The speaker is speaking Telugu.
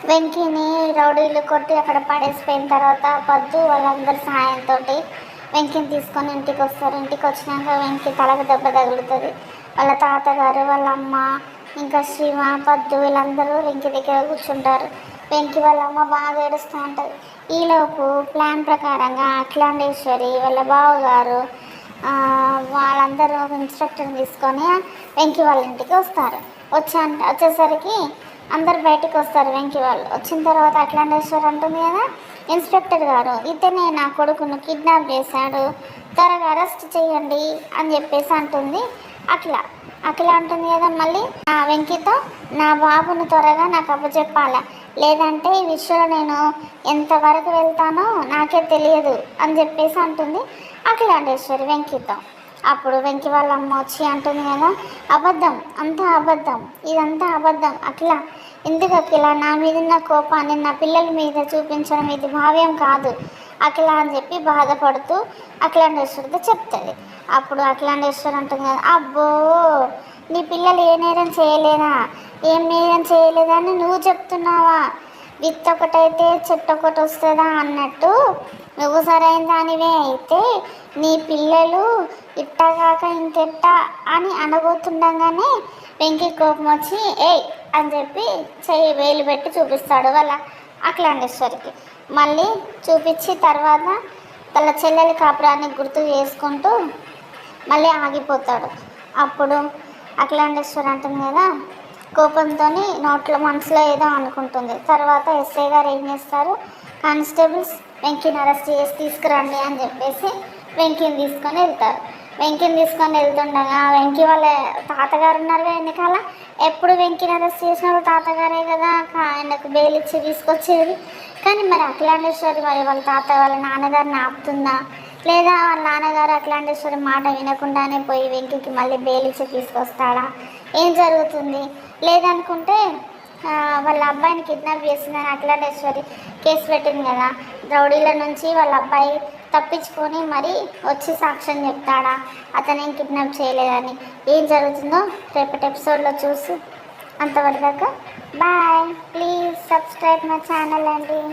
వెంకీని రౌడీలు కొట్టి అక్కడ పడేసిపోయిన తర్వాత పద్దు వాళ్ళందరి సహాయంతో వెంకీని తీసుకొని ఇంటికి వస్తారు. ఇంటికి వచ్చినాక వెంకీ తలకు దెబ్బ తగులుతుంది. వాళ్ళ తాతగారు, వాళ్ళ అమ్మ, ఇంకా శివ, పద్దు వీళ్ళందరూ వెంకీ దగ్గర కూర్చుంటారు. వెంకీ వాళ్ళ అమ్మ బాగా ఏడుస్తూ ఉంటుంది. ఈలోపు ప్లాన్ ప్రకారంగా అఖిలాండేశ్వరి వాళ్ళ బావగారు వాళ్ళందరూ ఇన్స్ట్రక్టర్ తీసుకొని వెంకీ వాళ్ళ ఇంటికి వస్తారు. వచ్చేసరికి అందరు బయటకు వస్తారు. వెంకీ వాళ్ళు వచ్చిన తర్వాత అఖిలాండేశ్వరి అంటుంది కదా, ఇన్స్పెక్టర్ గారు ఇతనే నా కొడుకును కిడ్నాప్ చేశాడు, త్వరగా అరెస్ట్ చేయండి అని చెప్పేసి అంటుంది. అఖిల అంటుంది కదా మళ్ళీ వెంకీతో, నా బాబును త్వరగా నాకు అప్పచెప్పాలా, లేదంటే ఈ విషయంలో నేను ఎంతవరకు వెళ్తానో నాకే తెలియదు అని చెప్పేసి అంటుంది అఖిలాండేశ్వరి వెంకీతో. అప్పుడు వెంకీ వాళ్ళ అమ్మ వచ్చి అంటుంది కదా, అబద్ధం, అంతా అబద్ధం, ఇదంతా అబద్ధం అఖిల, ఎందుకు అఖిల నా మీద ఉన్న కోపాన్ని నా పిల్లల మీద చూపించడం ఇది భావ్యం కాదు అఖిల అని చెప్పి బాధపడుతూ అఖిలాండేశ్వరితో చెప్తుంది. అప్పుడు అఖిలాండేశ్వరి అంటుంది కదా, అబ్బో నీ పిల్లలు ఏ నేరం చేయలేదా, ఏం నేరం చేయలేదని నువ్వు చెప్తున్నావా, విత్ ఒకటైతే చెట్టు ఒకటి వస్తుందా అన్నట్టు నువ్వు సరైన దానివే అయితే నీ పిల్లలు ఇట్టగాక ఇంకెట్టా అని అనబోతుండగానే వెంకీ కోపం వచ్చి ఏయ్ అని చెప్పి చెయ్యి వేలు పెట్టి చూపిస్తాడు వాళ్ళ అఖిలాండేశ్వరికి. మళ్ళీ చూపించి తర్వాత వాళ్ళ చెల్లెలి కాపురాన్ని గుర్తు చేసుకుంటూ మళ్ళీ ఆగిపోతాడు. అప్పుడు అఖిలాండేశ్వరి అంటుంది కదా, కోపంతో నోట్లో మనసులో ఏదో అనుకుంటుంది. తర్వాత ఎస్ఐ గారు ఏం చేస్తారు, కానిస్టేబుల్స్ వెంకీని అరెస్ట్ చేసి తీసుకురండి అని చెప్పేసి వెంకీని తీసుకొని వెళ్తారు. వెంకీని తీసుకొని వెళ్తుండగా వెంకీ వాళ్ళ తాతగారు ఉన్నారు కదా వెనకాల, ఎప్పుడు వెంకీని అరెస్ట్ చేసిన తాతగారే కదా ఆయనకు బెయిల్ ఇచ్చి తీసుకొచ్చేది. కానీ మరి అఖిలాండేశ్వరి మరి వాళ్ళ నాన్నగారిని ఆపుతుందా, లేదా వాళ్ళ నాన్నగారు అఖిలాండేశ్వరి మాట వినకుండానే పోయి వెంకీకి మళ్ళీ బెయిల్ ఇచ్చి తీసుకొస్తాడా, ఏం జరుగుతుంది? లేదనుకుంటే వాళ్ళ అబ్బాయిని కిడ్నాప్ చేసిందని అఖిలాండేశ్వరి కేసు పెట్టింది కదా, రౌడీల నుంచి వాళ్ళ అబ్బాయి తప్పించుకొని మరి వచ్చి సాక్ష్యం చెప్తాడా అతనేం కిడ్నాప్ చేయలేదని, ఏం జరుగుతుందో రేపటి ఎపిసోడ్లో చూసి అంతవరకు bye. Please subscribe my channel అండి.